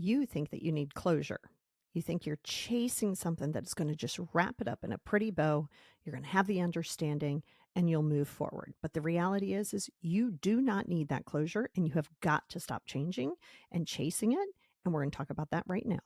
You think that you need closure. You think you're chasing something that's going to just wrap it up in a pretty bow. You're going to have the understanding and you'll move forward. But the reality is you do not need that closure and you have got to stop changing and chasing it. And we're going to talk about that right now.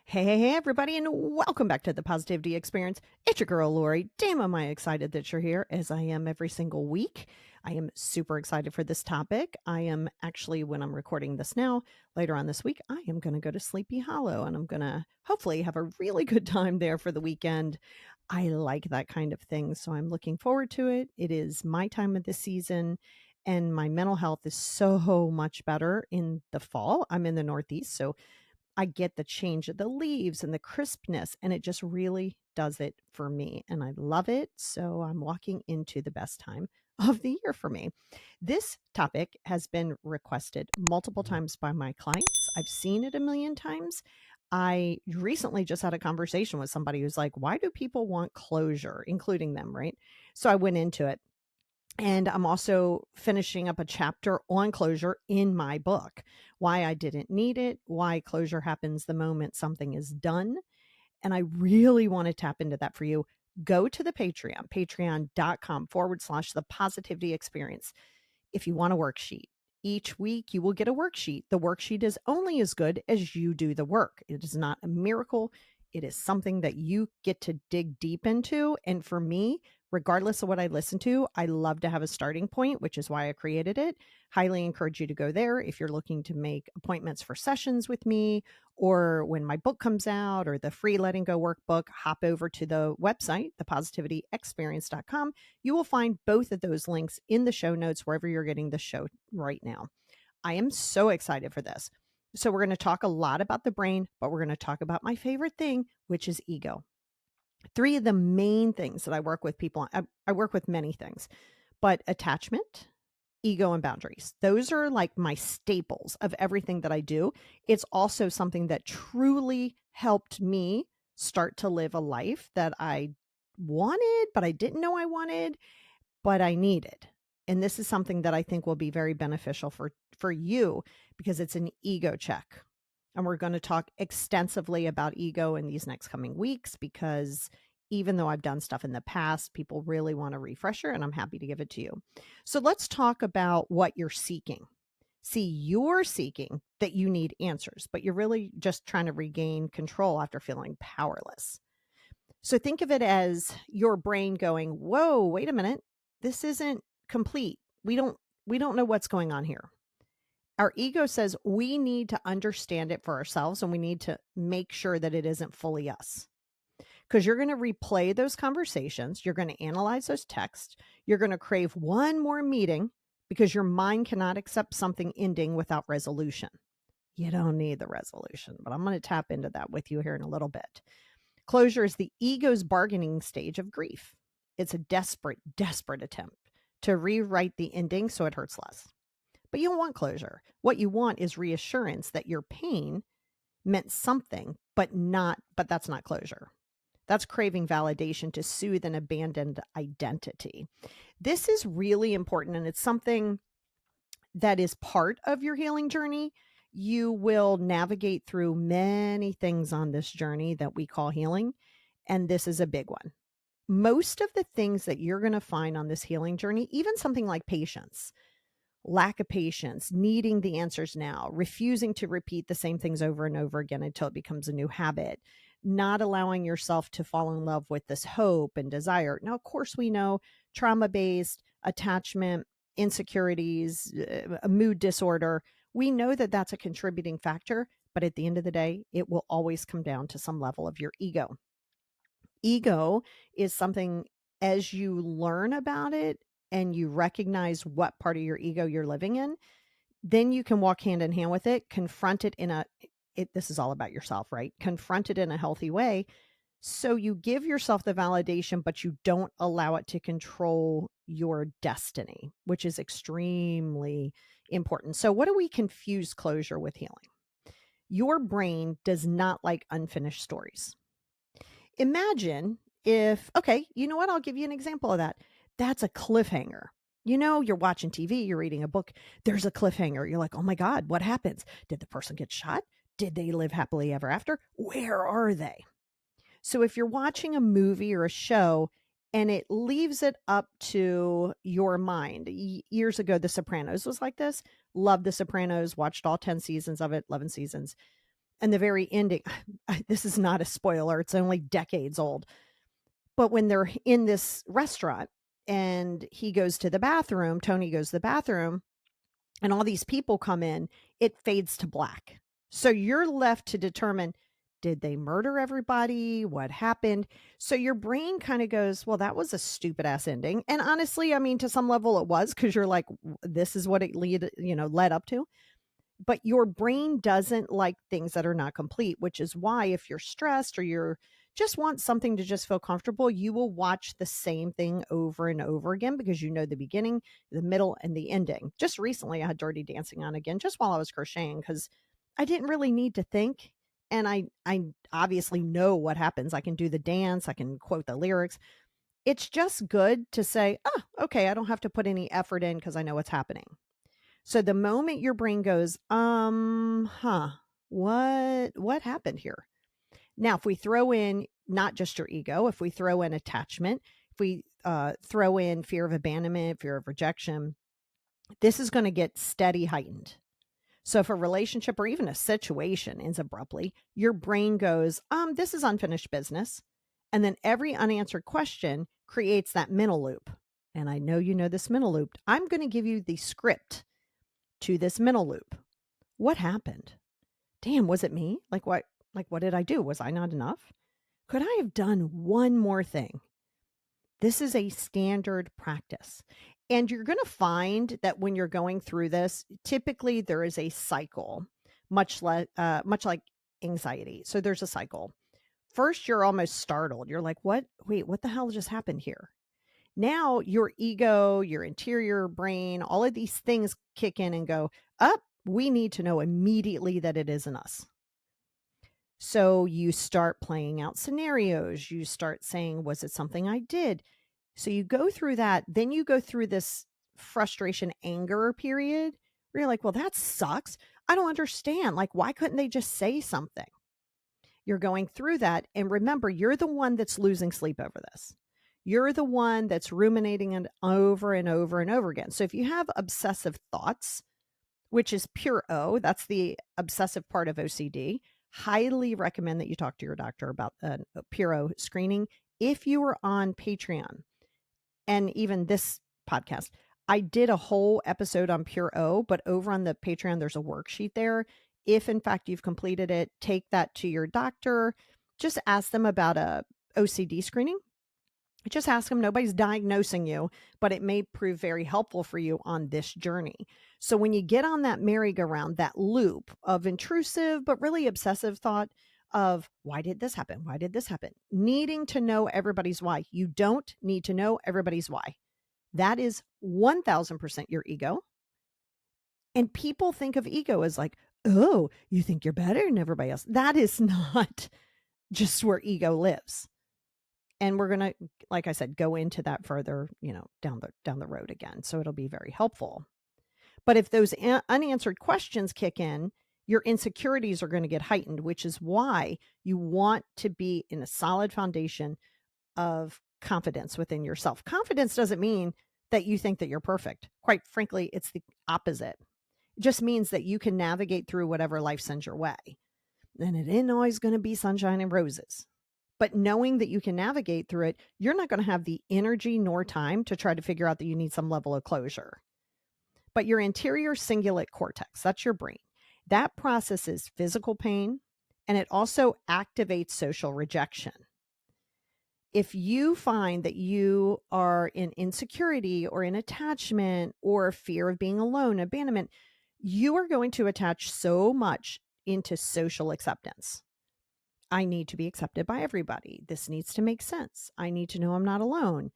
Hey, everybody, and welcome back to the Positivity Experience. It's your girl, Lori. Damn, am I excited that you're here, as I am every single week. I am super excited for this topic. I am actually, when I'm recording this now, later on this week, I am going to go to Sleepy Hollow, and I'm going to hopefully have a really good time there for the weekend. I like that kind of thing, so I'm looking forward to it. It is my time of the season, and my mental health is so much better in the fall. I'm in the Northeast, so I get the change of the leaves and the crispness, and it just really does it for me. And I love it. So I'm walking into the best time of the year for me. This topic has been requested multiple times by my clients. I've seen it a million times. I recently just had a conversation with somebody who's like, why do people want closure, including them, right? So I went into it. And I'm also finishing up a chapter on closure in my book. Why I didn't need it, why closure happens the moment something is done. And I really want to tap into that for you. Go to the Patreon, patreon.com/, the positivity experience. If you want a worksheet, each week you will get a worksheet. The worksheet is only as good as you do the work. It is not a miracle. It is something that you get to dig deep into. And for me, regardless of what I listen to, I love to have a starting point, which is why I created it. Highly encourage you to go there if you're looking to make appointments for sessions with me, or when my book comes out, or the free Letting Go workbook. Hop over to the website, thepositivityexperience.com. You will find both of those links in the show notes wherever you're getting the show right now. I am so excited for this. So we're going to talk a lot about the brain, but we're going to talk about my favorite thing, which is ego. Three of the main things that I work with people on, I work with many things, but attachment, ego, and boundaries. Those are like my staples of everything that I do. It's also something that truly helped me start to live a life that I wanted, but I didn't know I wanted, but I needed. And this is something that I think will be very beneficial for you because it's an ego check. And we're going to talk extensively about ego in these next coming weeks because even though I've done stuff in the past, people really want a refresher, and I'm happy to give it to you. So let's talk about what you're seeking. See, you're seeking that you need answers, but you're really just trying to regain control after feeling powerless. So think of it as your brain going, whoa, wait a minute. This isn't complete. We don't know what's going on here. Our ego says we need to understand it for ourselves and we need to make sure that it isn't fully us. Because you're going to replay those conversations. You're going to analyze those texts. You're going to crave one more meeting because your mind cannot accept something ending without resolution. You don't need the resolution, but I'm going to tap into that with you here in a little bit. Closure is the ego's bargaining stage of grief. It's a desperate, desperate attempt to rewrite the ending so it hurts less. But you don't want closure. What you want is reassurance that your pain meant something, but that's not closure. That's craving validation to soothe an abandoned identity. This is really important, and it's something that is part of your healing journey. You will navigate through many things on this journey that we call healing, and this is a big one. Most of the things that you're going to find on this healing journey, even something like patience, lack of patience, needing the answers now, refusing to repeat the same things over and over again until it becomes a new habit, not allowing yourself to fall in love with this hope and desire. Now, of course, we know trauma-based attachment, insecurities, a mood disorder. We know that that's a contributing factor, but at the end of the day, it will always come down to some level of your ego. Ego is something, as you learn about it, and you recognize what part of your ego you're living in, then you can walk hand in hand with it, confront it this is all about yourself, right? Confront it in a healthy way. So you give yourself the validation, but you don't allow it to control your destiny, which is extremely important. So what do we confuse closure with healing? Your brain does not like unfinished stories. Imagine if, okay, you know what? I'll give you an example of that. That's a cliffhanger. You're watching TV, you're reading a book, there's a cliffhanger. You're like, oh my God, what happens? Did the person get shot? Did they live happily ever after? Where are they? So if you're watching a movie or a show and it leaves it up to your mind, years ago, The Sopranos was like this. Loved The Sopranos, watched all 10 seasons of it, 11 seasons. And the very ending, this is not a spoiler, it's only decades old. But when they're in this restaurant and he goes to the bathroom, Tony goes to the bathroom, and all these people come in, it fades to black. So you're left to determine, did they murder everybody? What happened? So your brain kind of goes, well, that was a stupid ass ending. And honestly, I mean, to some level it was, because you're like, this is what it led up to. But your brain doesn't like things that are not complete, which is why if you're stressed or you're just want something to just feel comfortable, you will watch the same thing over and over again because you know the beginning, the middle, and the ending. Just recently, I had Dirty Dancing on again just while I was crocheting because I didn't really need to think. And I obviously know what happens. I can do the dance, I can quote the lyrics. It's just good to say, oh, okay, I don't have to put any effort in because I know what's happening. So the moment your brain goes, what happened here? Now, if we throw in not just your ego, if we throw in attachment, if we throw in fear of abandonment, fear of rejection, this is going to get steady heightened. So if a relationship or even a situation ends abruptly, your brain goes, this is unfinished business. And then every unanswered question creates that mental loop. And I know you know this mental loop. I'm going to give you the script to this mental loop. What happened? Damn, was it me? What did I do? Was I not enough? Could I have done one more thing? This is a standard practice. And you're going to find that when you're going through this, typically there is a cycle, much like anxiety. So there's a cycle. First, you're almost startled. You're like, what? Wait, what the hell just happened here? Now your ego, your interior brain, all of these things kick in and go, up, we need to know immediately that it isn't us. So you start playing out scenarios. You start saying, was it something I did? So you go through that. Then you go through this frustration, anger period where you're like, well, that sucks. I don't understand. Like, why couldn't they just say something? You're going through that. And remember, you're the one that's losing sleep over this. You're the one that's ruminating it over and over and over again. So if you have obsessive thoughts, which is pure O, that's the obsessive part of OCD, highly recommend that you talk to your doctor about a pure O screening. If you are on Patreon and even this podcast, I did a whole episode on pure O, but over on the Patreon, there's a worksheet there. If in fact you've completed it, take that to your doctor. Just ask them about a OCD screening. Just ask them. Nobody's diagnosing you, but it may prove very helpful for you on this journey. So when you get on that merry-go-round, that loop of intrusive but really obsessive thought of why did this happen? Why did this happen? Needing to know everybody's why. You don't need to know everybody's why. That is 1000% your ego. And people think of ego as like, oh, you think you're better than everybody else. That is not just where ego lives. And we're going to, like I said, go into that further, down the road again. So it'll be very helpful. But if those unanswered questions kick in, your insecurities are going to get heightened, which is why you want to be in a solid foundation of confidence within yourself. Confidence doesn't mean that you think that you're perfect. Quite frankly, it's the opposite. It just means that you can navigate through whatever life sends your way. And it ain't always going to be sunshine and roses. But knowing that you can navigate through it, you're not going to have the energy nor time to try to figure out that you need some level of closure. But your anterior cingulate cortex, that's your brain, that processes physical pain, and it also activates social rejection. If you find that you are in insecurity or in attachment or fear of being alone, abandonment, you are going to attach so much into social acceptance. I need to be accepted by everybody. This needs to make sense. I need to know I'm not alone.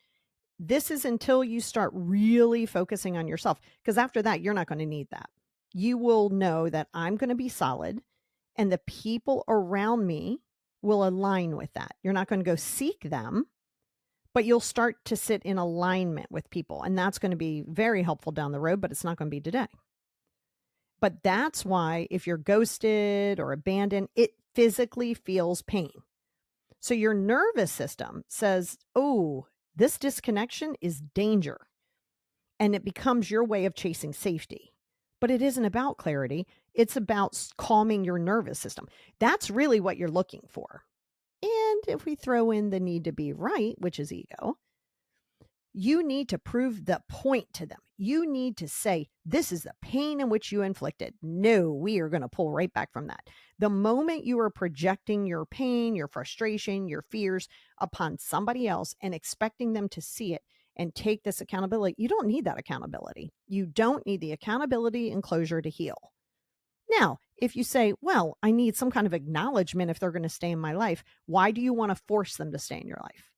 This is until you start really focusing on yourself, because after that, you're not going to need that. You will know that I'm going to be solid and the people around me will align with that. You're not going to go seek them, but you'll start to sit in alignment with people. And that's going to be very helpful down the road, but it's not going to be today. But that's why if you're ghosted or abandoned, it physically feels pain. So your nervous system says, oh, this disconnection is danger. And it becomes your way of chasing safety. But it isn't about clarity. It's about calming your nervous system. That's really what you're looking for. And if we throw in the need to be right, which is ego, you need to prove the point to them. You need to say, this is the pain in which you inflicted. No, we are going to pull right back from that. The moment you are projecting your pain, your frustration, your fears upon somebody else and expecting them to see it and take this accountability, you don't need that accountability. You don't need the accountability and closure to heal. Now, if you say, well, I need some kind of acknowledgement if they're going to stay in my life, why do you want to force them to stay in your life?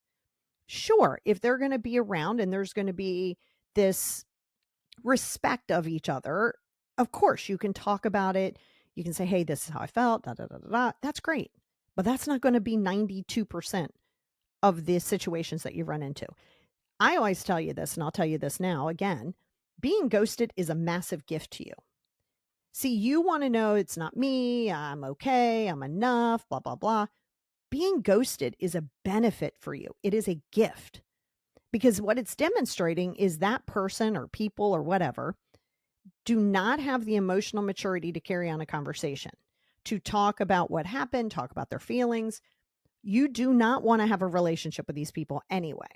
Sure, if they're going to be around and there's going to be this respect of each other, of course, you can talk about it. You can say, hey, this is how I felt. Da, da, da, da, da. That's great. But that's not going to be 92% of the situations that you run into. I always tell you this, and I'll tell you this now again. Being ghosted is a massive gift to you. See, you want to know it's not me. I'm okay. I'm enough, blah, blah, blah. Being ghosted is a benefit for you. It is a gift because what it's demonstrating is that person or people or whatever do not have the emotional maturity to carry on a conversation, to talk about what happened, talk about their feelings. You do not want to have a relationship with these people anyway.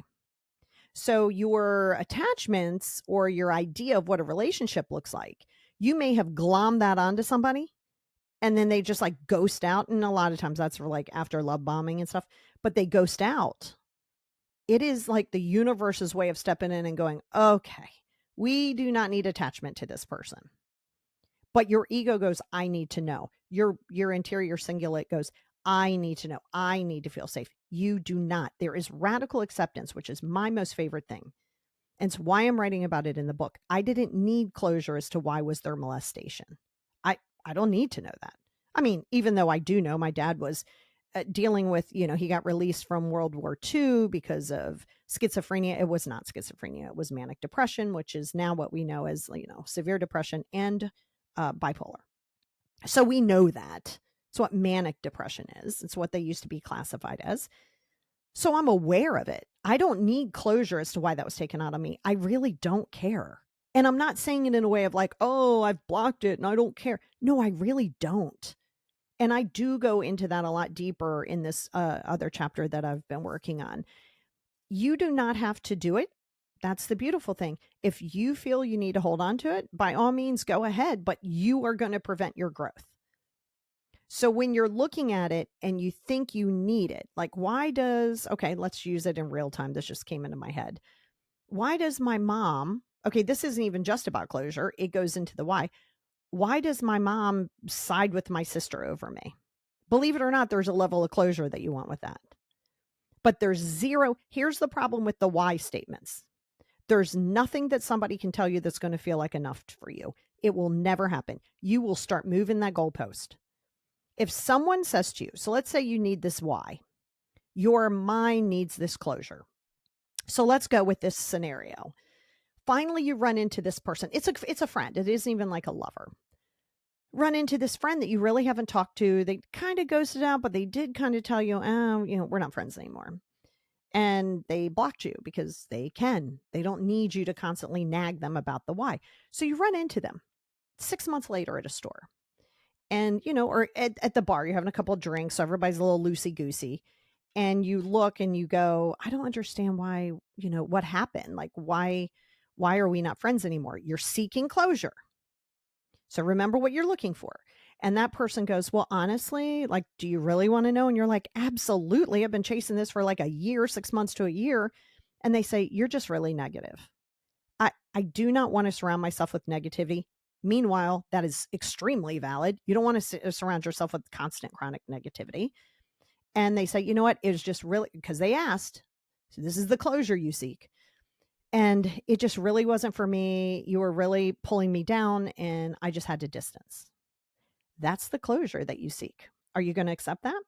So your attachments or your idea of what a relationship looks like, you may have glommed that onto somebody and then they just like ghost out. And a lot of times that's for like after love bombing and stuff, but they ghost out. It is like the universe's way of stepping in and going, okay, we do not need attachment to this person. But your ego goes, I need to know. Your interior cingulate goes, I need to know. I need to feel safe. You do not. There is radical acceptance, which is my most favorite thing. And it's why I'm writing about it in the book. I didn't need closure as to why was there molestation. I don't need to know that. I mean, even though I do know my dad was dealing with, he got released from World War II because of schizophrenia. It was not schizophrenia. It was manic depression, which is now what we know as, severe depression and bipolar. So we know that. It's what manic depression is. It's what they used to be classified as. So I'm aware of it. I don't need closure as to why that was taken out of me. I really don't care. And I'm not saying it in a way of like, oh, I've blocked it and I don't care. No, I really don't. And I do go into that a lot deeper in this other chapter that I've been working on. You do not have to do it. That's the beautiful thing. If you feel you need to hold on to it, by all means, go ahead, but you are going to prevent your growth. So when you're looking at it and you think you need it, like okay, let's use it in real time. This just came into my head. Why does my mom, okay, this isn't even just about closure. It goes into the why. Why does my mom side with my sister over me? Believe it or not, there's a level of closure that you want with that. But there's zero. Here's the problem with the why statements. There's nothing that somebody can tell you that's going to feel like enough for you. It will never happen. You will start moving that goalpost. If someone says to you, so let's say you need this why, your mind needs this closure. So let's go with this scenario. Finally, you run into this person. It's a friend. It isn't even like a lover. Run into this friend that you really haven't talked to. They kind of ghosted out, but they did kind of tell you, oh, we're not friends anymore. And they blocked you because they can. They don't need you to constantly nag them about the why. So you run into them 6 months later at a store. And, or at the bar, you're having a couple of drinks. So everybody's a little loosey-goosey. And you look and you go, I don't understand why, what happened? Like, why are we not friends anymore? You're seeking closure. So remember what you're looking for. And that person goes, well, honestly, like, do you really want to know? And you're like, absolutely. I've been chasing this for like a year, 6 months to a year. And they say, you're just really negative. I do not want to surround myself with negativity. Meanwhile, that is extremely valid. You don't want to surround yourself with constant chronic negativity. And they say, you know what? It was just really because they asked. So this is the closure you seek. And it just really wasn't for me. You were really pulling me down and I just had to distance. That's the closure that you seek. Are you going to accept that?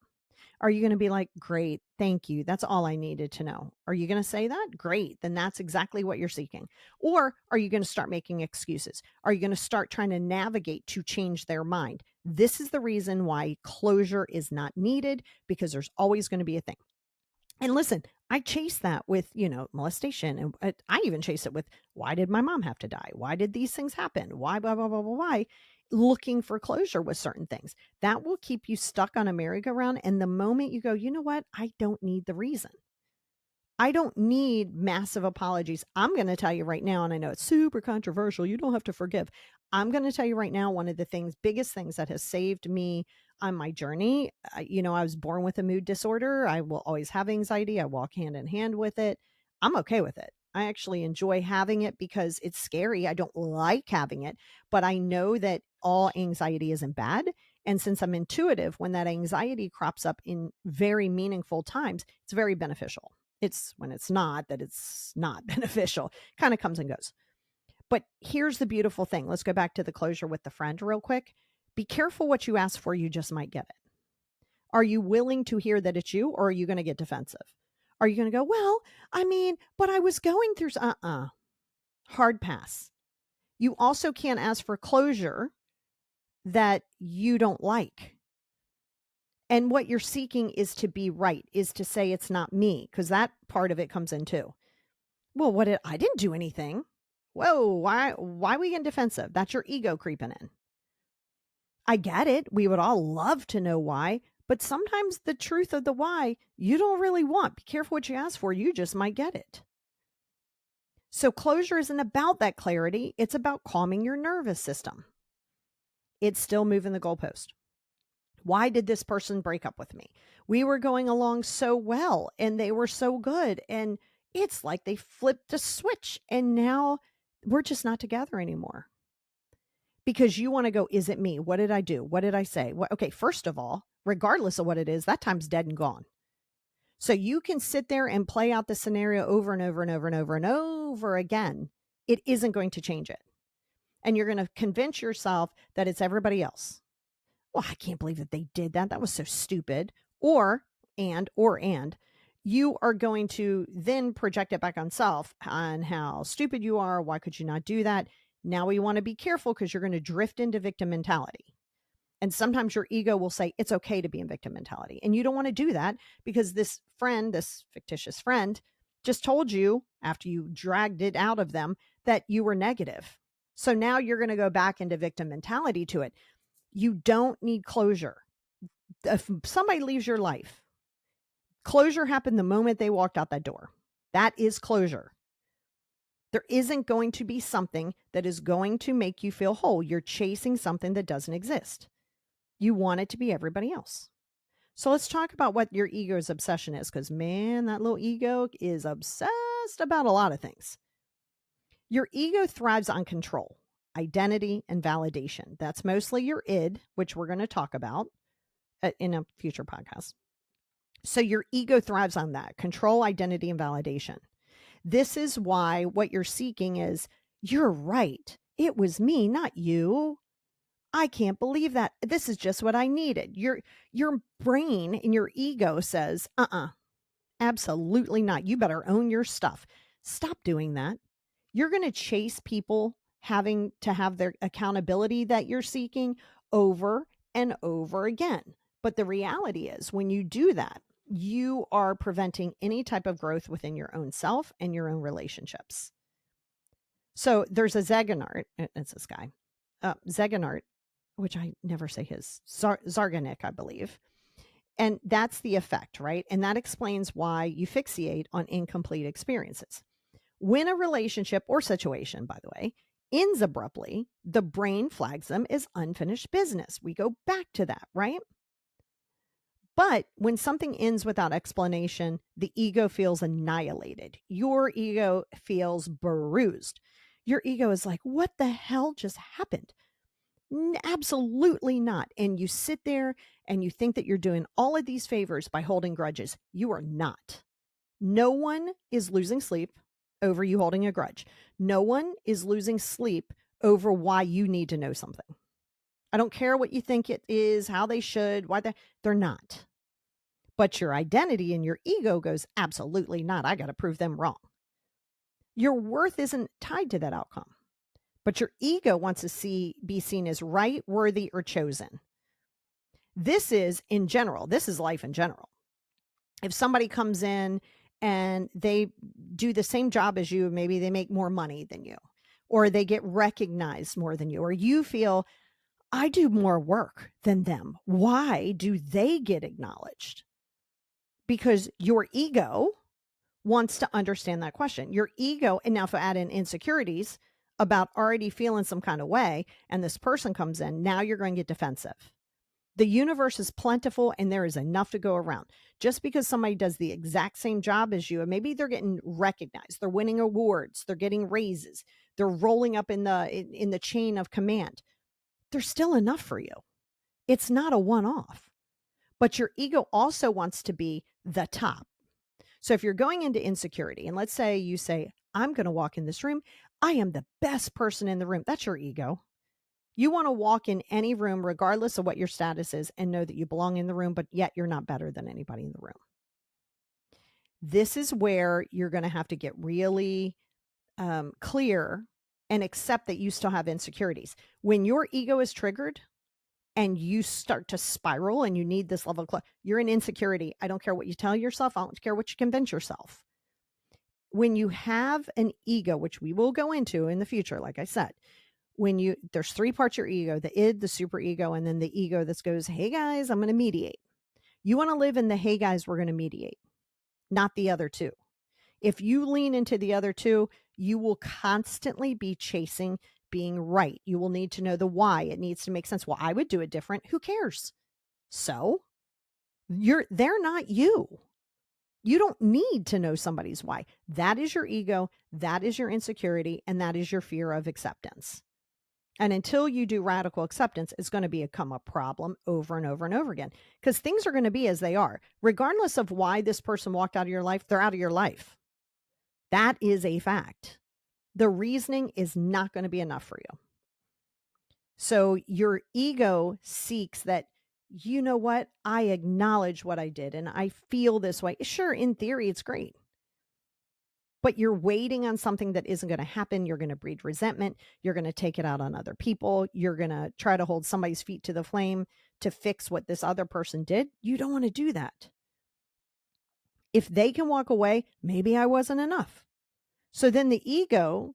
Are you going to be like, great, thank you. That's all I needed to know? Are you going to say that? Great. Then that's exactly what you're seeking. Or are you going to start making excuses? Are you going to start trying to navigate to change their mind? This is the reason why closure is not needed, because there's always going to be a thing. And listen, I chase that with, molestation. And I even chase it with, why did my mom have to die? Why did these things happen? Why, blah, blah, blah, blah, why? Looking for closure with certain things. That will keep you stuck on a merry-go-round. And the moment you go, you know what? I don't need the reason. I don't need massive apologies. I'm going to tell you right now, and I know it's super controversial. You don't have to forgive. I'm going to tell you right now, one of the biggest things that has saved me on my journey. I was born with a mood disorder. I will always have anxiety. I walk hand in hand with it. I'm okay with it. I actually enjoy having it because it's scary. I don't like having it, but I know that all anxiety isn't bad. And since I'm intuitive, when that anxiety crops up in very meaningful times, it's very beneficial. It's when it's not that it's not beneficial. Kind of comes and goes. But here's the beautiful thing. Let's go back to the closure with the friend real quick. Be careful what you ask for. You just might get it. Are you willing to hear that it's you, or are you going to get defensive? Are you going to go, well, but I was going through, hard pass. You also can't ask for closure that you don't like. And what you're seeking is to be right, is to say it's not me, because that part of it comes in too. Well, I didn't do anything. Whoa, why are we getting defensive? That's your ego creeping in. I get it. We would all love to know why, but sometimes the truth of the why you don't really want. Be careful what you ask for. You just might get it. So closure isn't about that clarity. It's about calming your nervous system. It's still moving the goalpost. Why did this person break up with me? We were going along so well and they were so good. And it's like they flipped a switch and now we're just not together anymore. Because you want to go, is it me? What did I do? What did I say? Okay, first of all, regardless of what it is, that time's dead and gone. So you can sit there and play out the scenario over and over and over and over and over again. It isn't going to change it. And you're going to convince yourself that it's everybody else. Well, I can't believe that they did that. That was so stupid. Or you are going to then project it back on self on how stupid you are. Why could you not do that? Now we want to be careful because you're going to drift into victim mentality. And sometimes your ego will say it's okay to be in victim mentality. And you don't want to do that because this friend, this fictitious friend, just told you after you dragged it out of them that you were negative. So now you're going to go back into victim mentality to it. You don't need closure. If somebody leaves your life, closure happened the moment they walked out that door. That is closure. There isn't going to be something that is going to make you feel whole. You're chasing something that doesn't exist. You want it to be everybody else. So let's talk about what your ego's obsession is, because man, that little ego is obsessed about a lot of things. Your ego thrives on control, identity, and validation. That's mostly your id, which we're going to talk about in a future podcast. So your ego thrives on that control, identity, and validation. This is why what you're seeking is, you're right. It was me, not you. I can't believe that. This is just what I needed. Your brain and your ego says, absolutely not. You better own your stuff. Stop doing that. You're going to chase people having to have their accountability that you're seeking over and over again. But the reality is, when you do that, you are preventing any type of growth within your own self and your own relationships. So there's a Zeigarnik, it's this guy, Zeigarnik, which I never say his, Zeigarnik, I believe. And that's the effect, right? And that explains why you fixate on incomplete experiences. When a relationship or situation, by the way, ends abruptly, the brain flags them as unfinished business. We go back to that, right? But when something ends without explanation, the ego feels annihilated. Your ego feels bruised. Your ego is like, what the hell just happened? Absolutely not. And you sit there and you think that you're doing all of these favors by holding grudges. You are not. No one is losing sleep over you holding a grudge. No one is losing sleep over why you need to know something. I don't care what you think it is, how they should, why they're not. But your identity and your ego goes, absolutely not. I got to prove them wrong. Your worth isn't tied to that outcome, but your ego wants to be seen as right, worthy, or chosen. This is in general, this is life in general. If somebody comes in and they do the same job as you, maybe they make more money than you, or they get recognized more than you, or you feel, I do more work than them. Why do they get acknowledged? Because your ego wants to understand that question. Your ego, and now if I add in insecurities about already feeling some kind of way, and this person comes in, now you're going to get defensive. The universe is plentiful and there is enough to go around. Just because somebody does the exact same job as you, and maybe they're getting recognized, they're winning awards, they're getting raises, they're rolling up in the chain of command, there's still enough for you. It's not a one-off. But your ego also wants to be the top. So if you're going into insecurity, and let's say you say, I'm going to walk in this room, I am the best person in the room. That's your ego. You want to walk in any room, regardless of what your status is, and know that you belong in the room, but yet you're not better than anybody in the room. This is where you're going to have to get really clear and accept that you still have insecurities. When your ego is triggered and you start to spiral and you need this level of you're in insecurity. I don't care what you tell yourself. I don't care what you convince yourself. When you have an ego, which we will go into in the future, like I said, there's three parts of your ego, the id, the super ego, and then the ego that goes, hey guys, I'm going to mediate. You want to live in the, hey guys, we're going to mediate, not the other two. If you lean into the other two, you will constantly be chasing being right. You will need to know the why. It needs to make sense. Well, I would do it different. Who cares? So they're not you. You don't need to know somebody's why. That is your ego. That is your insecurity. And that is your fear of acceptance. And until you do radical acceptance, it's going to become a problem over and over and over again, because things are going to be as they are. Regardless of why this person walked out of your life, they're out of your life. That is a fact. The reasoning is not going to be enough for you. So your ego seeks that, you know what? I acknowledge what I did and I feel this way. Sure, in theory, it's great. But you're waiting on something that isn't going to happen. You're going to breed resentment. You're going to take it out on other people. You're going to try to hold somebody's feet to the flame to fix what this other person did. You don't want to do that. If they can walk away, maybe I wasn't enough. So then the ego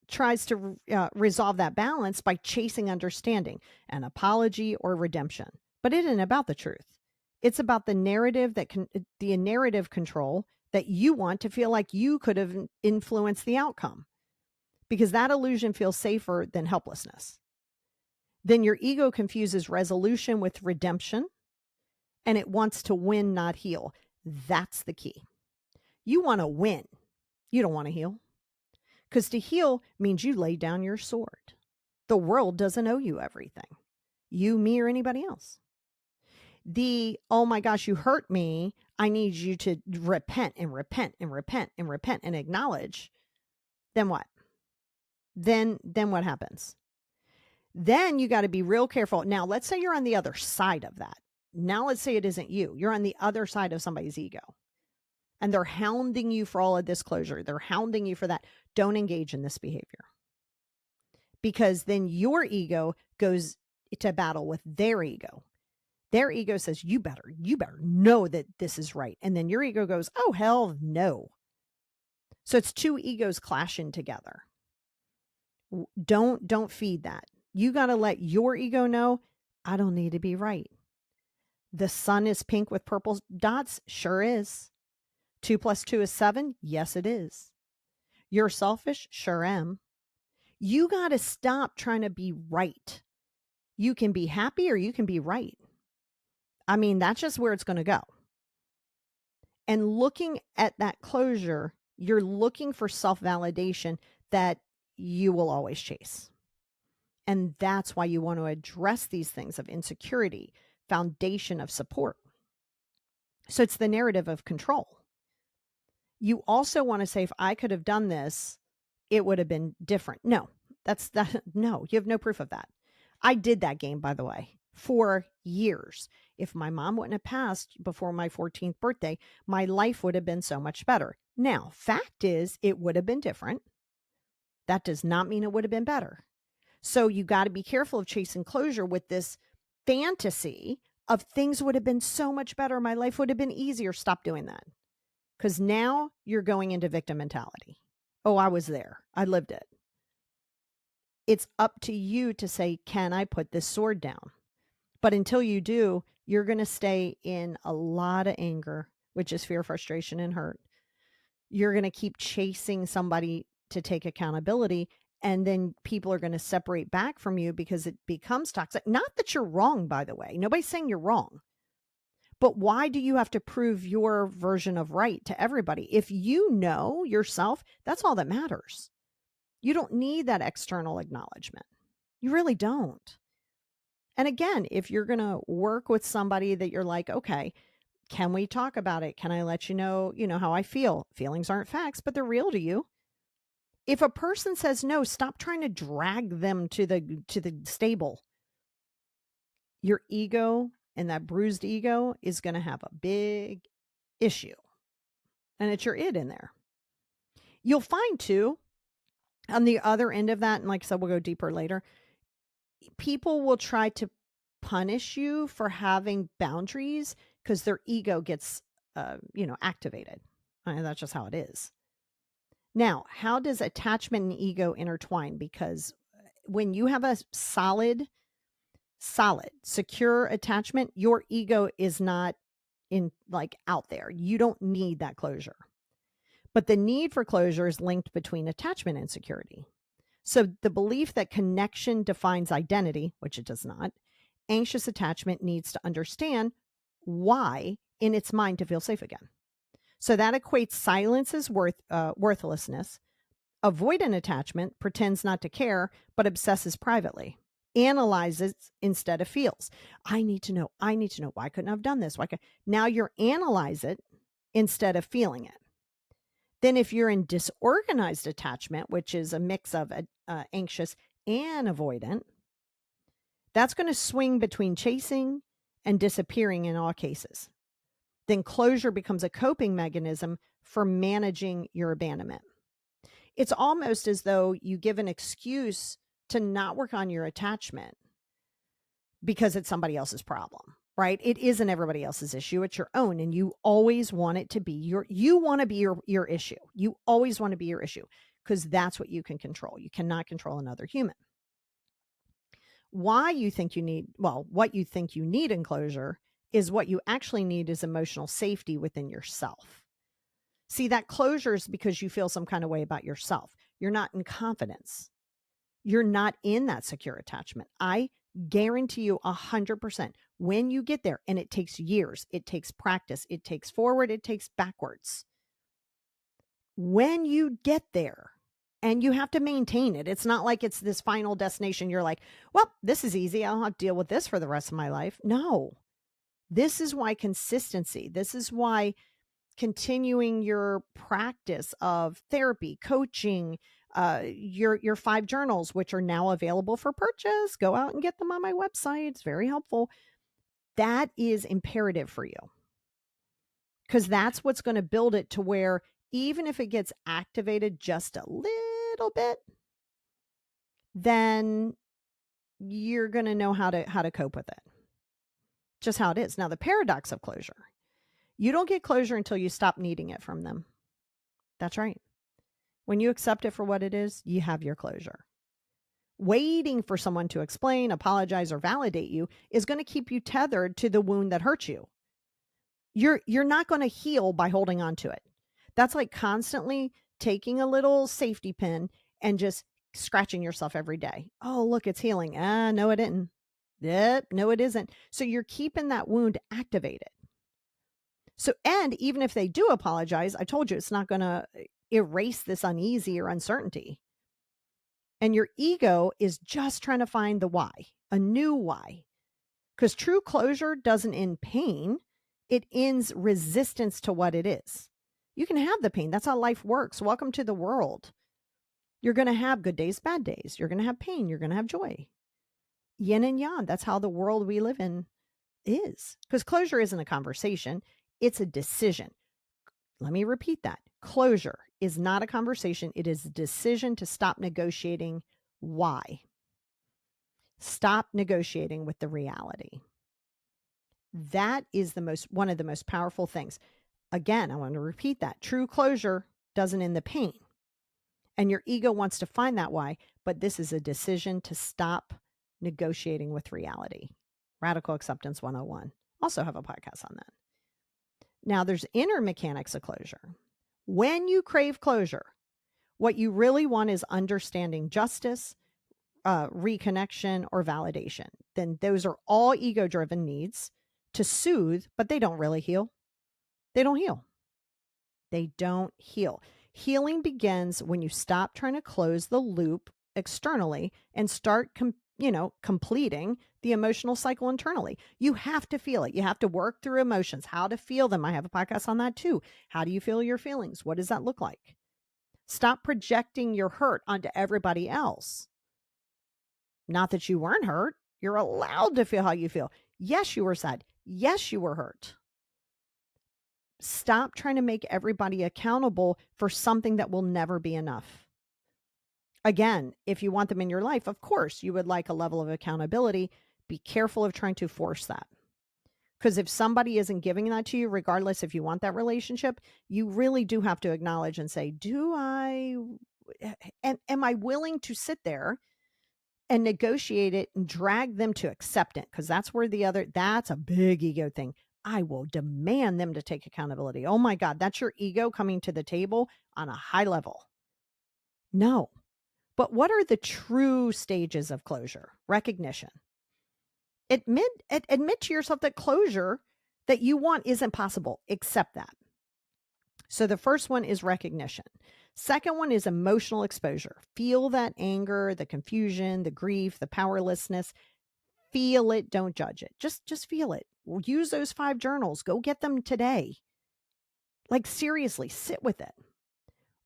tries to resolve that balance by chasing understanding, an apology, or redemption. But it isn't about the truth. It's about the narrative the narrative control that you want to feel like you could have influenced the outcome, because that illusion feels safer than helplessness. Then your ego confuses resolution with redemption, and it wants to win, not heal. That's the key. You want to win. You don't want to heal. Because to heal means you lay down your sword. The world doesn't owe you everything. You, me, or anybody else. Oh my gosh, you hurt me. I need you to repent and repent and repent and repent and acknowledge. Then what? Then what happens? Then you got to be real careful. Now, let's say you're on the other side of that. Now, let's say it isn't you. You're on the other side of somebody's ego. And they're hounding you for all of disclosure. They're hounding you for that. Don't engage in this behavior. Because then your ego goes to battle with their ego. Their ego says, you better know that this is right. And then your ego goes, oh, hell no. So it's two egos clashing together. Don't feed that. You got to let your ego know, I don't need to be right. The sun is pink with purple dots. Sure is. 2 + 2 is 7. Yes, it is. You're selfish. Sure am. You got to stop trying to be right. You can be happy or you can be right. I mean, that's just where it's going to go. And looking at that closure, you're looking for self-validation that you will always chase. And that's why you want to address these things of insecurity, foundation of support. So it's the narrative of control. You also want to say, if I could have done this, it would have been different. No, no, you have no proof of that. I did that game, by the way. for years. If my mom wouldn't have passed before my 14th birthday, my life would have been so much better. Now, fact is, it would have been different. That does not mean it would have been better. So you got to be careful of chasing closure with this fantasy of things would have been so much better. My life would have been easier. Stop doing that. Because now you're going into victim mentality. Oh, I was there. I lived it. It's up to you to say, can I put this sword down? But until you do, you're going to stay in a lot of anger, which is fear, frustration, and hurt. You're going to keep chasing somebody to take accountability. And then people are going to separate back from you because it becomes toxic. Not that you're wrong, by the way. Nobody's saying you're wrong. But why do you have to prove your version of right to everybody? If you know yourself, that's all that matters. You don't need that external acknowledgement. You really don't. And again, if you're going to work with somebody that you're like, okay, can we talk about it? Can I let you know how I feel? Feelings aren't facts, but they're real to you. If a person says no, stop trying to drag them to the stable. Your ego and that bruised ego is going to have a big issue. And it's your id in there. You'll find too, on the other end of that, and like I said, we'll go deeper later, people will try to punish you for having boundaries because their ego gets, activated. That's just how it is. Now, how does attachment and ego intertwine? Because when you have a solid, secure attachment, your ego is not out there. You don't need that closure. But the need for closure is linked between attachment and security. So the belief that connection defines identity, which it does not, anxious attachment needs to understand why in its mind to feel safe again. So that equates silence as worthlessness. Avoidant attachment pretends not to care, but obsesses privately, analyzes instead of feels. I need to know. Why couldn't I have done this? Now you're analyze it instead of feeling it. Then if you're in disorganized attachment, which is a mix of anxious and avoidant, that's going to swing between chasing and disappearing in all cases. Then closure becomes a coping mechanism for managing your abandonment. It's almost as though you give an excuse to not work on your attachment because it's somebody else's problem, right? It isn't everybody else's issue. It's your own. And you always want it to be you want to be your issue. You always want to be your issue because that's what you can control. You cannot control another human. What you think you need in closure is what you actually need is emotional safety within yourself. See, that closure is because you feel some kind of way about yourself. You're not in confidence. You're not in that secure attachment. I guarantee you 100% when you get there, and it takes years, it takes practice, it takes forward, it takes backwards. When you get there, and you have to maintain it, it's not like it's this final destination. You're like, well, this is easy. I'll have to deal with this for the rest of my life. No, this is why consistency, this is why continuing your practice of therapy, coaching, your 5 journals, which are now available for purchase. Go out and get them on my website. It's very helpful. That is imperative for you because that's what's going to build it to where even if it gets activated just a little bit, then you're going to know how to cope with it. Just how it is. Now, the paradox of closure. You don't get closure until you stop needing it from them. That's right. When you accept it for what it is, you have your closure. Waiting for someone to explain, apologize, or validate you is going to keep you tethered to the wound that hurt you. You're not going to heal by holding on to it. That's like constantly taking a little safety pin and just scratching yourself every day. Oh, look, it's healing. No, it didn't. Yep, no, it isn't. So you're keeping that wound activated. So, and even if they do apologize, I told you it's not going to erase this uneasy or uncertainty. And your ego is just trying to find the why, a new why. Because true closure doesn't end pain, it ends resistance to what it is. You can have the pain. That's how life works. Welcome to the world. You're going to have good days, bad days. You're going to have pain. You're going to have joy. Yin and yang. That's how the world we live in is. Because closure isn't a conversation, it's a decision. Let me repeat that. Closure is not a conversation, it is a decision to stop negotiating. Why? Stop negotiating with the reality. That is one of the most powerful things. Again, I want to repeat that. True closure doesn't end the pain. And your ego wants to find that why, but this is a decision to stop negotiating with reality. Radical Acceptance 101. Also have a podcast on that. Now, there's inner mechanics of closure. When you crave closure, what you really want is understanding justice, reconnection, or validation. Then those are all ego driven needs to soothe, but they don't really heal. They don't heal. They don't heal. Healing begins when you stop trying to close the loop externally and start completing the emotional cycle internally. You have to feel it. You have to work through emotions, how to feel them. I have a podcast on that too. How do you feel your feelings? What does that look like? Stop projecting your hurt onto everybody else. Not that you weren't hurt. You're allowed to feel how you feel. Yes, you were sad. Yes, you were hurt. Stop trying to make everybody accountable for something that will never be enough. Again, if you want them in your life, of course, you would like a level of accountability. Be careful of trying to force that. Because if somebody isn't giving that to you, regardless if you want that relationship, you really do have to acknowledge and say, am I willing to sit there and negotiate it and drag them to accept it? Because that's a big ego thing. I will demand them to take accountability. Oh my God, that's your ego coming to the table on a high level. No. But what are the true stages of closure? Recognition. Admit to yourself that closure that you want isn't possible. Accept that. So the first one is recognition. Second one is emotional exposure. Feel that anger, the confusion, the grief, the powerlessness. Feel it, don't judge it. Just feel it. Use those 5 journals. Go get them today. Like seriously, sit with it.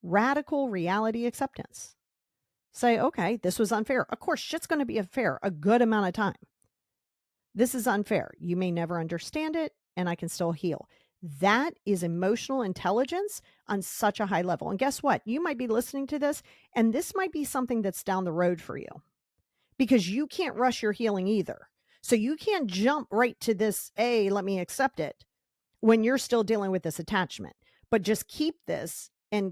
Radical reality acceptance. Say, okay, this was unfair. Of course, shit's going to be unfair a good amount of time. This is unfair. You may never understand it, and I can still heal. That is emotional intelligence on such a high level. And guess what? You might be listening to this, and this might be something that's down the road for you because you can't rush your healing either. So you can't jump right to this, hey, let me accept it when you're still dealing with this attachment. But just keep this and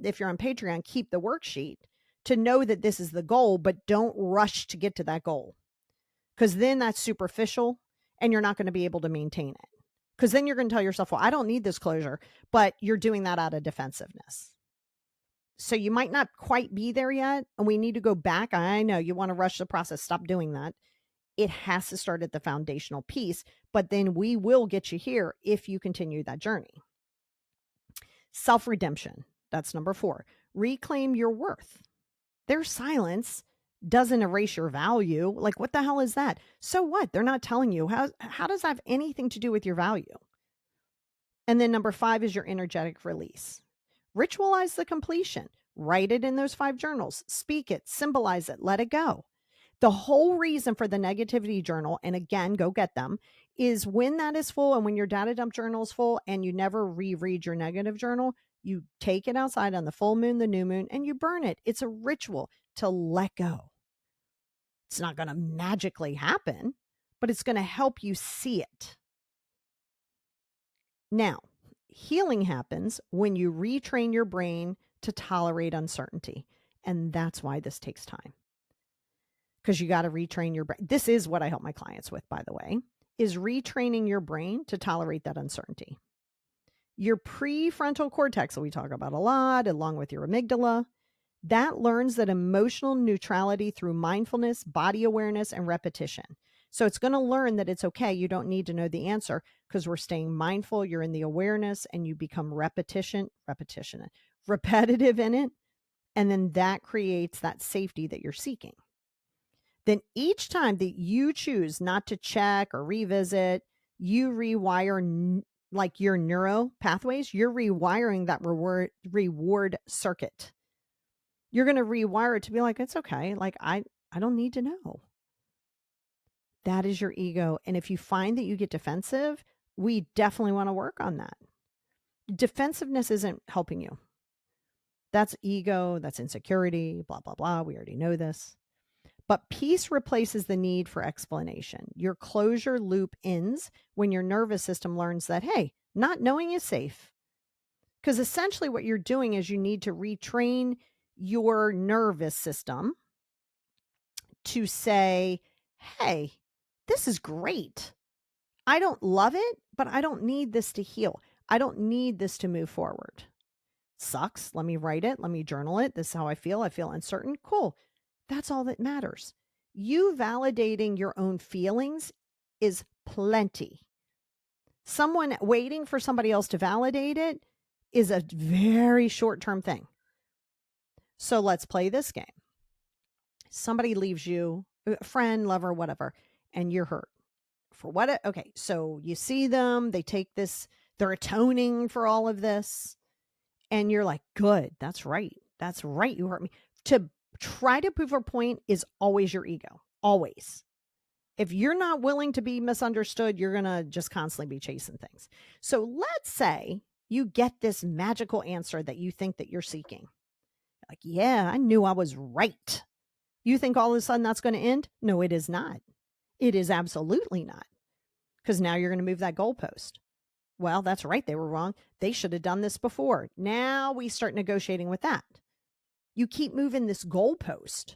if you're on Patreon, keep the worksheet to know that this is the goal, but don't rush to get to that goal. Because then that's superficial and you're not going to be able to maintain it. Because then you're going to tell yourself, well, I don't need this closure, but you're doing that out of defensiveness. So you might not quite be there yet. And we need to go back. I know you want to rush the process. Stop doing that. It has to start at the foundational piece, but then we will get you here if you continue that journey. Self-redemption. That's number 4. Reclaim your worth. Their silence doesn't erase your value. Like, what the hell is that? So what? They're not telling you. How does that have anything to do with your value? And then number 5 is your energetic release. Ritualize the completion. Write it in those 5 journals. Speak it. Symbolize it. Let it go. The whole reason for the negativity journal, and again, go get them, is when that is full and when your data dump journal is full and you never reread your negative journal, you take it outside on the full moon, the new moon, and you burn it. It's a ritual to let go. It's not going to magically happen, but it's going to help you see it. Now, healing happens when you retrain your brain to tolerate uncertainty. And that's why this takes time. Because you got to retrain your brain. This is what I help my clients with, by the way, is retraining your brain to tolerate that uncertainty. Your prefrontal cortex, that we talk about a lot, along with your amygdala, that learns that emotional neutrality through mindfulness, body awareness, and repetition. So it's going to learn that it's okay. You don't need to know the answer because we're staying mindful. You're in the awareness and you become repetitive in it. And then that creates that safety that you're seeking. Then each time that you choose not to check or revisit, you rewire like your neuro pathways, you're rewiring that reward circuit. You're going to rewire it to be like, it's okay. Like, I don't need to know. That is your ego. And if you find that you get defensive, we definitely want to work on that. Defensiveness isn't helping you. That's ego, that's insecurity, blah, blah, blah. We already know this. But peace replaces the need for explanation. Your closure loop ends when your nervous system learns that, hey, not knowing is safe. Because essentially what you're doing is you need to retrain your nervous system to say, hey, this is great. I don't love it, but I don't need this to heal. I don't need this to move forward. Sucks. Let me write it. Let me journal it. This is how I feel. I feel uncertain. Cool. That's all that matters. You validating your own feelings is plenty. Someone waiting for somebody else to validate it is a very short-term thing. So let's play this game. Somebody leaves you, a friend, lover, whatever, and you're hurt. For what? Okay, so you see them, they take this, they're atoning for all of this, and you're like, good, that's right. That's right, you hurt me. To try to prove a point is always your ego, always. If you're not willing to be misunderstood, you're going to just constantly be chasing things. So let's say you get this magical answer that you think that you're seeking. Like, yeah, I knew I was right. You think all of a sudden that's going to end? No, it is not. It is absolutely not. Because now you're going to move that goalpost. Well, that's right. They were wrong. They should have done this before. Now we start negotiating with that. You keep moving this goalpost.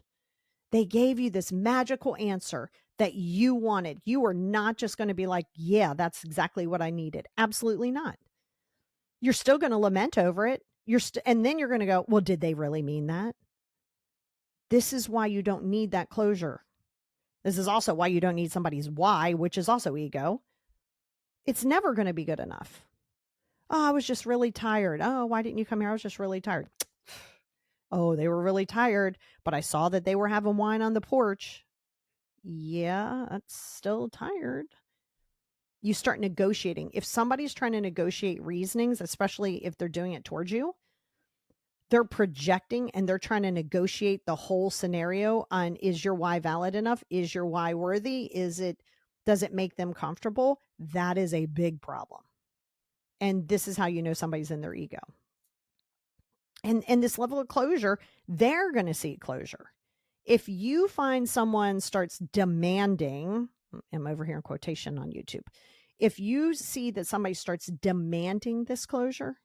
They gave you this magical answer that you wanted. You are not just going to be like, yeah, that's exactly what I needed. Absolutely not. You're still going to lament over it. And then you're going to go, well, did they really mean that? This is why you don't need that closure. This is also why you don't need somebody's why, which is also ego. It's never going to be good enough. Oh, I was just really tired. Oh, why didn't you come here? I was just really tired. Oh, they were really tired, but I saw that they were having wine on the porch. Yeah, that's still tired. You start negotiating. If somebody's trying to negotiate reasonings, especially if they're doing it towards you, they're projecting and they're trying to negotiate the whole scenario on, is your why valid enough? Is your why worthy? Does it make them comfortable? That is a big problem. And this is how you know somebody's in their ego. And this level of closure, they're going to seek closure. If you find someone starts demanding, I'm over here in quotation on YouTube. If you see that somebody starts demanding this closure,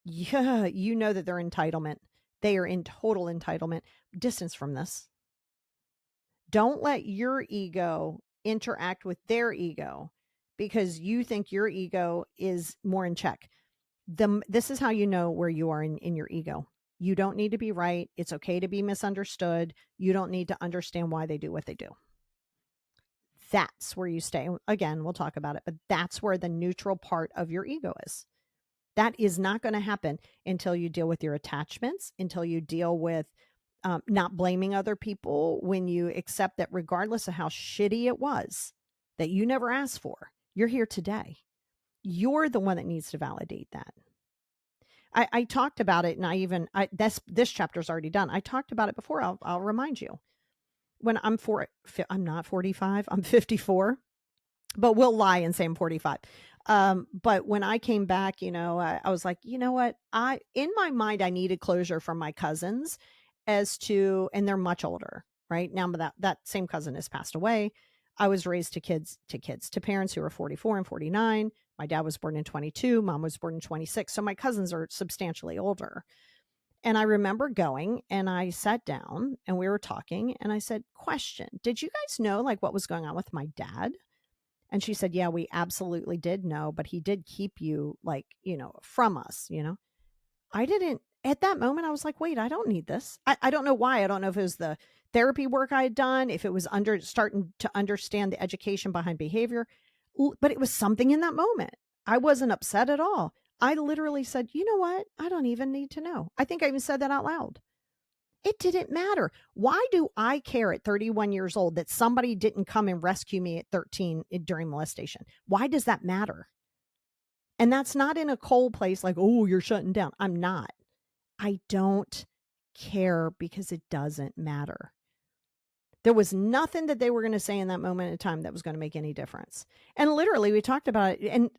yeah, you know that they're entitlement. They are in total entitlement. Distance from this. Don't let your ego interact with their ego because you think your ego is more in check. This is how you know where you are in your ego. You don't need to be right. It's okay to be misunderstood. You don't need to understand why they do what they do. That's where you stay. Again, we'll talk about it, but that's where the neutral part of your ego is. That is not going to happen until you deal with your attachments, until you deal with not blaming other people, when you accept that regardless of how shitty it was, that you never asked for, you're here today. You're the one that needs to validate that. I talked about it, and this chapter's already done. I talked about it before. I'll remind you. When I'm not 45, I'm 54, but we'll lie and say I'm 45. But when I came back, I was like, you know what? In my mind, I needed closure from my cousins and they're much older, right? Now that same cousin has passed away. I was raised to parents who are 44 and 49. My dad was born in 22. Mom was born in 26. So my cousins are substantially older. And I remember going and I sat down and we were talking and I said, question, did you guys know like what was going on with my dad? And she said, yeah, we absolutely did know, but he did keep you like, from us, I didn't, at that moment, I was like, wait, I don't need this. I don't know why. I don't know if it was the therapy work I had done, if it was starting to understand the education behind behavior, but it was something in that moment. I wasn't upset at all. I literally said, you know what? I don't even need to know. I think I even said that out loud. It didn't matter. Why do I care at 31 years old that somebody didn't come and rescue me at 13 during molestation? Why does that matter? And that's not in a cold place like, oh, you're shutting down. I'm not. I don't care because it doesn't matter. There was nothing that they were going to say in that moment in time that was going to make any difference. And literally, we talked about it. And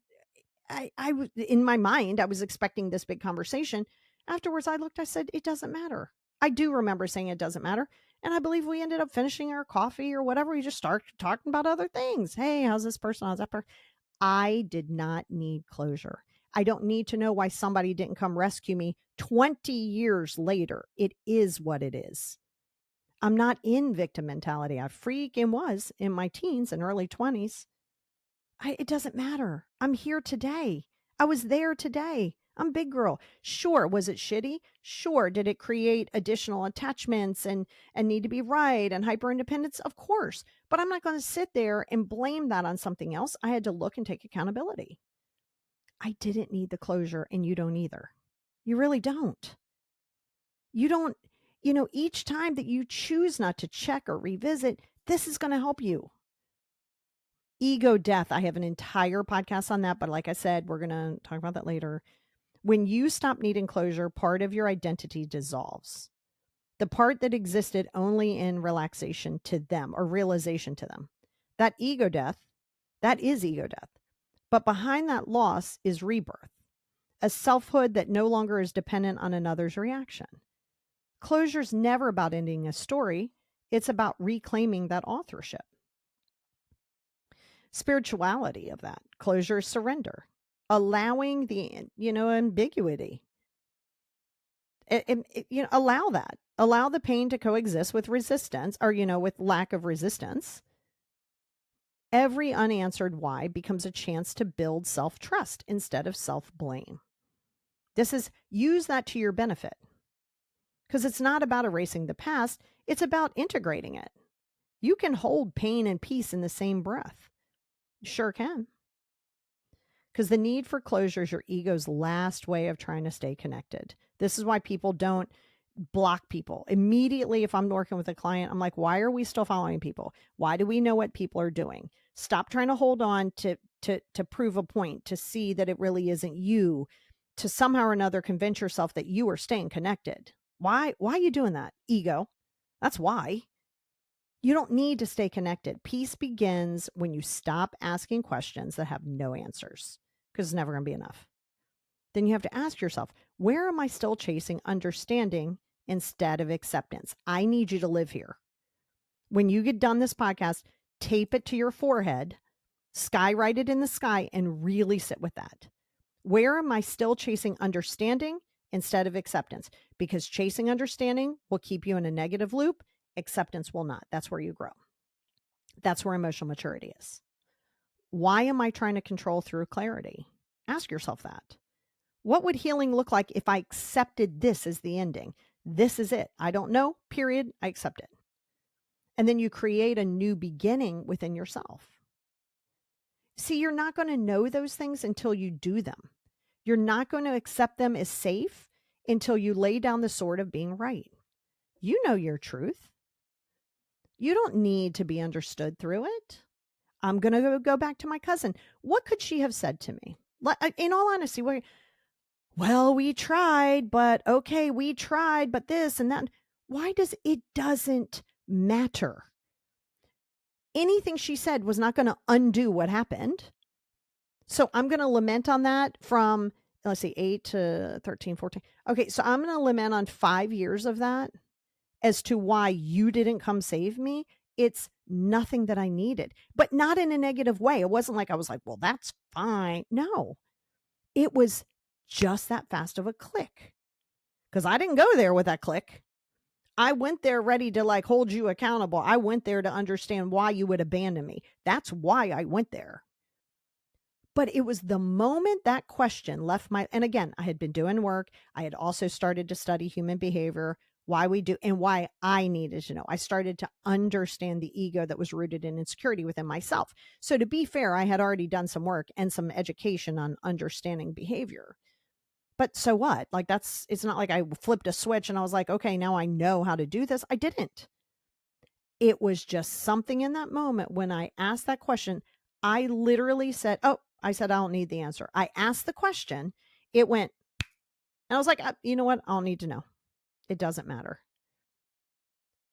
in my mind, I was expecting this big conversation. Afterwards, I looked, I said, it doesn't matter. I do remember saying it doesn't matter. And I believe we ended up finishing our coffee or whatever. We just started talking about other things. Hey, how's this person? How's that person? I did not need closure. I don't need to know why somebody didn't come rescue me 20 years later. It is what it is. I'm not in victim mentality. I freaking was in my teens and early 20s. It doesn't matter. I'm here today. I was there today. I'm big girl. Sure, was it shitty? Sure, did it create additional attachments and need to be right and hyper independence? Of course. But I'm not going to sit there and blame that on something else. I had to look and take accountability. I didn't need the closure, and you don't either. You really don't. You don't, each time that you choose not to check or revisit, this is going to help you. Ego death. I have an entire podcast on that, but like I said, we're going to talk about that later. When you stop needing closure, part of your identity dissolves. The part that existed only in relaxation to them or realization to them. That ego death, that is ego death. But behind that loss is rebirth, a selfhood that no longer is dependent on another's reaction. Closure's never about ending a story. It's about reclaiming that authorship. Spirituality of that. Closure is surrender, allowing the, ambiguity. Allow that. Allow the pain to coexist with resistance or, with lack of resistance. Every unanswered why becomes a chance to build self-trust instead of self-blame. Use that to your benefit. Because it's not about erasing the past, it's about integrating it. You can hold pain and peace in the same breath. You sure can. Because the need for closure is your ego's last way of trying to stay connected. This is why people don't block people. Immediately, if I'm working with a client, I'm like, why are we still following people? Why do we know what people are doing? Stop trying to hold on to prove a point, to see that it really isn't you, to somehow or another convince yourself that you are staying connected. Why are you doing that? Ego. That's why. You don't need to stay connected. Peace begins when you stop asking questions that have no answers, because it's never going to be enough. Then you have to ask yourself, where am I still chasing understanding instead of acceptance? I need you to live here. When you get done this podcast, tape it to your forehead, skywrite it in the sky, and really sit with that. Where am I still chasing understanding instead of acceptance? Because chasing understanding will keep you in a negative loop. Acceptance will not. That's where you grow. That's where emotional maturity is. Why am I trying to control through clarity? Ask yourself that. What would healing look like if I accepted this as the ending? This is it. I don't know, period. I accept it. And then you create a new beginning within yourself. See, you're not going to know those things until you do them. You're not going to accept them as safe until you lay down the sword of being right. You know your truth. You don't need to be understood through it. I'm going to go back to my cousin. What could she have said to me? In all honesty, well, we tried, but okay, we tried, but this and that. Why does it doesn't matter? Anything she said was not going to undo what happened. So I'm going to lament on that from, let's see, 8 to 13, 14. Okay, so I'm going to lament on 5 years of that as to why you didn't come save me. It's nothing that I needed, but not in a negative way. It wasn't like I was like, well, that's fine. No, it was just that fast of a click, because I didn't go there with that click. I went there ready to like hold you accountable. I went there to understand why you would abandon me. That's why I went there. But it was the moment that question left and again, I had been doing work. I had also started to study human behavior, why we do and why I needed to know. I started to understand the ego that was rooted in insecurity within myself. So to be fair, I had already done some work and some education on understanding behavior. But so what? Like it's not like I flipped a switch and I was like, okay, now I know how to do this. I didn't. It was just something in that moment when I asked that question. I literally said, I don't need the answer. I asked the question. It went, and I was like, you know what? I don't need to know. It doesn't matter.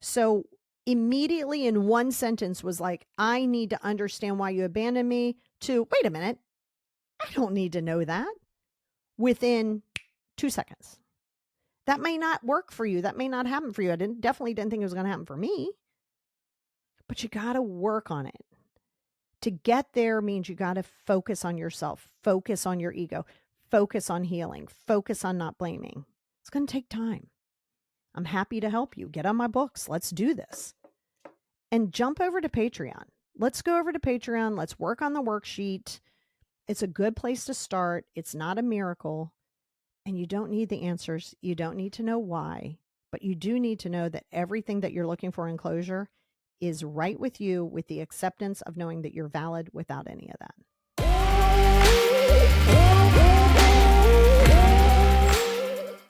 So immediately in one sentence was like, I need to understand why you abandoned me, to, wait a minute, I don't need to know that, within 2 seconds. That may not work for you. That may not happen for you. I definitely didn't think it was going to happen for me. But you got to work on it. To get there means you got to focus on yourself, focus on your ego, focus on healing, focus on not blaming. It's going to take time. I'm happy to help you. Get on my books. Let's do this. And jump over to Patreon. Let's go over to Patreon. Let's work on the worksheet. It's a good place to start. It's not a miracle. And you don't need the answers. You don't need to know why. But you do need to know that everything that you're looking for in closure is right with you, with the acceptance of knowing that you're valid without any of that.